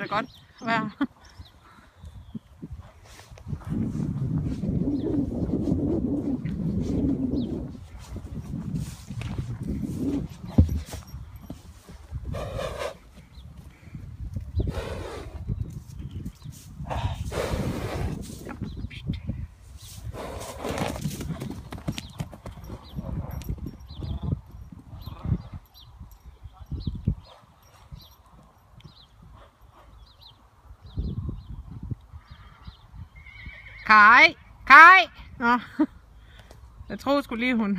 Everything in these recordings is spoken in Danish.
da godt være. Kaj! Kaj! Nå. Jeg troede sgu lige hun.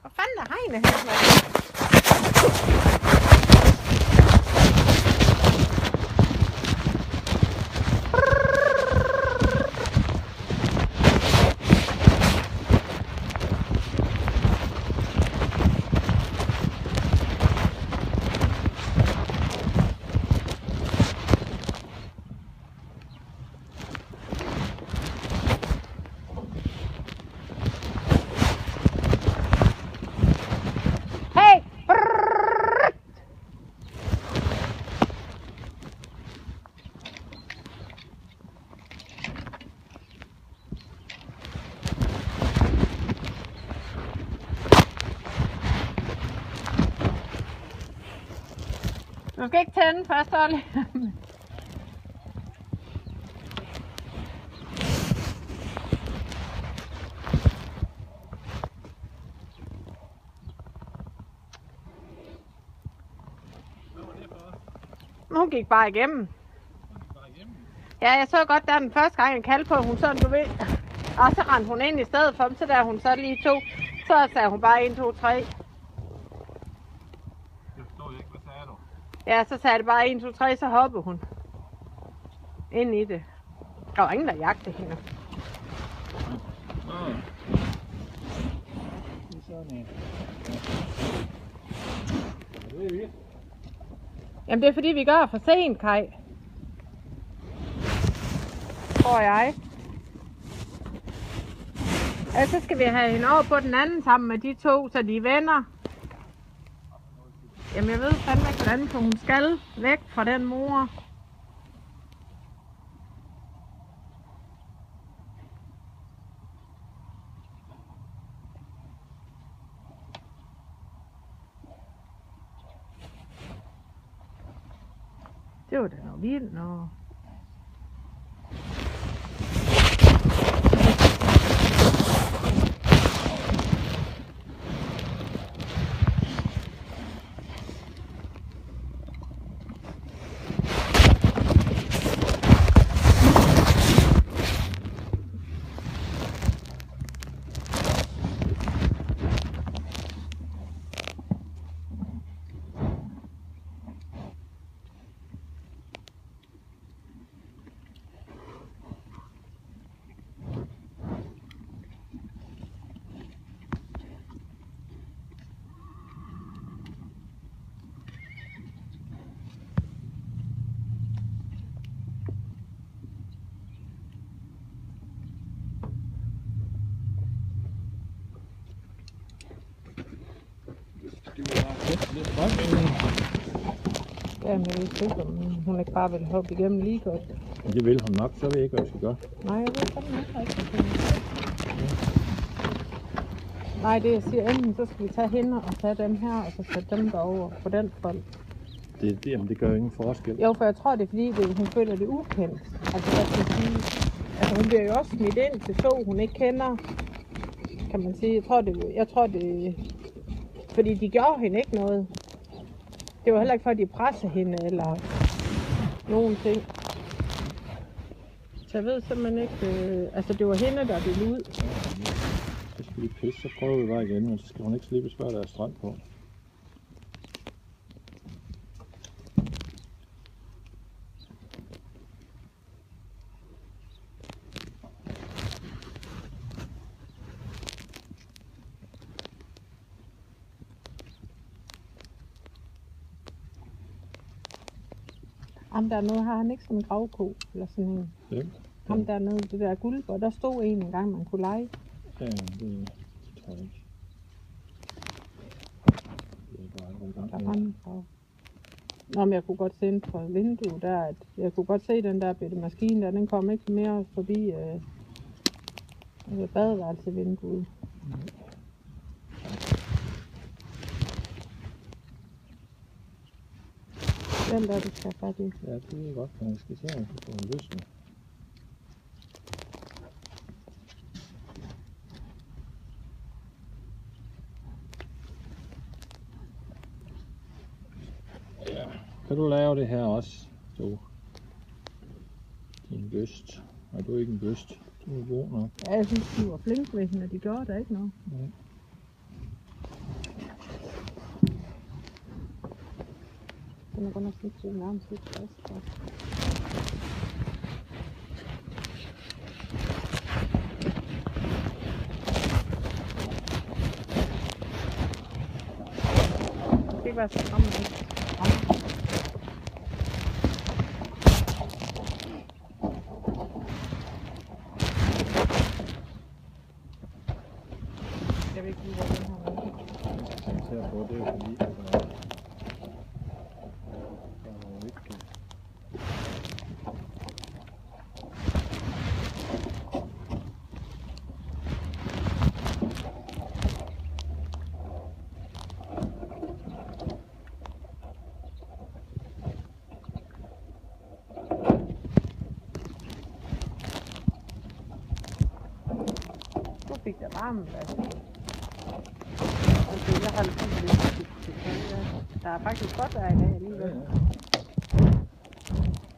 Hvad fanden er hegnet her? Du skal ikke tænde først, Olli. Hun gik bare igennem. Ja, jeg så godt, der den første gang jeg kaldte på, hun sådan, du ved. Og så rendte hun ind i stedet for dem, så der hun så lige to. Så sagde hun bare 1, 2, 3. Ja, så sagde det bare 1, 2, 3, så hoppede hun ind i det. Der var ingen, der jagtede hende. Jamen det er fordi, vi gør for sent, Kaj. Tror jeg. Ja, så skal vi have hende over på den anden sammen med de to, så de er venner. Jamen jeg ved fandme ikke hvordan, for hun skal væk fra den mor. Det var da noget vildt noget. Jamen, jeg ved ikke, om hun ikke bare vil hoppe igennem lige godt. Det vil hun nok, så ved jeg ikke, hvad jeg skal gøre. Nej, jeg ved fandme ikke rigtig. Nej, det jeg siger, enten så skal vi tage hende og tage dem her, og så sætte dem derover på den fold. Jamen, det gør jo ingen forskel. Jo, for jeg tror, det er fordi, hun føler det ukendt. Altså, hvad skal jeg sige? Altså, hun bliver jo også smidt ind til to, hun ikke kender. Kan man sige. Jeg tror, det Fordi de gjorde hende ikke noget. Det var heller ikke for, at de pressede hende eller nogen ting. Så jeg ved simpelthen ikke, altså det var hende, der ville ud. Så skal de pisse, så prøver vi bare igen, men så skal hun ikke slippe før der er strøm på. Ham dernede har han ikke sådan en gravko eller sådan en. Hvem? Ham dernede, det der guld, hvor der stod en gang, man kunne lege. Ja, det tror jeg ikke. Det er bare aldrig i gang. Der var en grav. Nå, men jeg kunne godt se ind fra vinduet der, at jeg kunne godt se den der bitte maskine der, den kom ikke mere forbi badeværelsevinduet. Den der, du skal have fat i. Ja, det er godt, men jeg skal se, om jeg kan få en løsning. Ja, kan du lave det her også, du? Din bøst. Nej, du er ikke en bøst. Du er god nok. Ja, jeg synes, de var flinke ved hende, og de gjorde der ikke noget. Ja. Den er godt nok lidt til nærmest lidt fast. Det skal ikke være så stramt. Jeg ved ikke lige, hvor den her er. Jeg ser på, det er jo fordi, Du fik da varme, altså. Okay, jeg har lidt der er faktisk godt vejr i dag alligevel.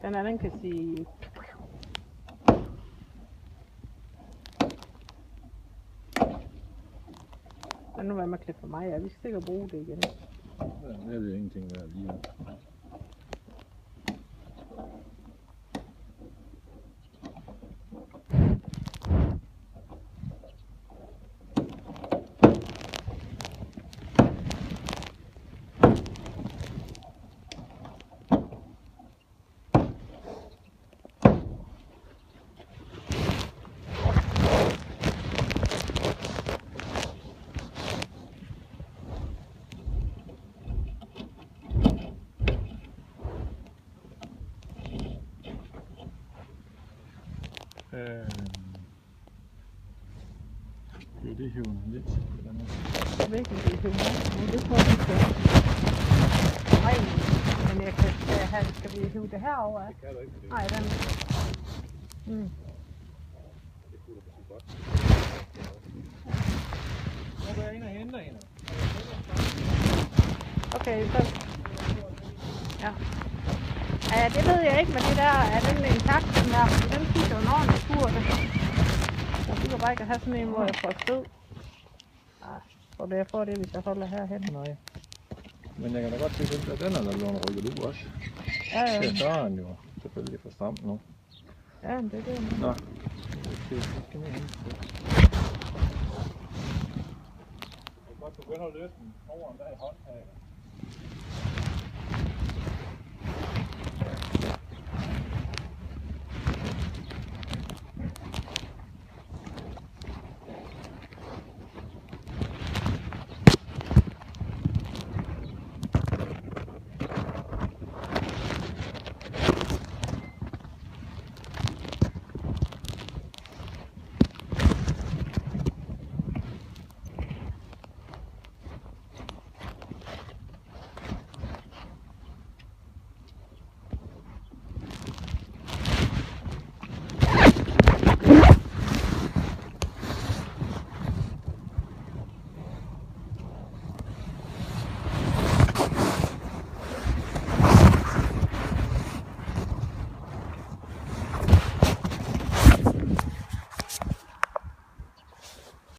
Den anden kan sige... Men nu er man klippe for mig, ja. Vi skal sikkert bruge det igen. Ja, det er ingenting værd lige nu. Det hiver den lidt. Jeg ved ikke, om det er hiver. Det tror jeg ikke, det er. Nej, men jeg kan skal vi hive det herover? Det kan du ikke. Nej, den... Det kunne du godt. Nu går jeg ind og henter hende. Okay, så... Ja. Ja, det ved jeg ikke, men det der er den intakt, den der. Den fik jo en ordentlig tur. Jeg fik bare ikke at have sådan en, hvor jeg får stød. Og det jeg får det, hvis jeg holder herhen. Nej. Men jeg kan da godt se, at den er der blevet rykket ud også. Ja. Så er den jo selvfølgelig for stramt nu. Ja, det er det. Nå. Det skal vi hente. Jeg kan godt begynde at løse den over en dag i håndtaget.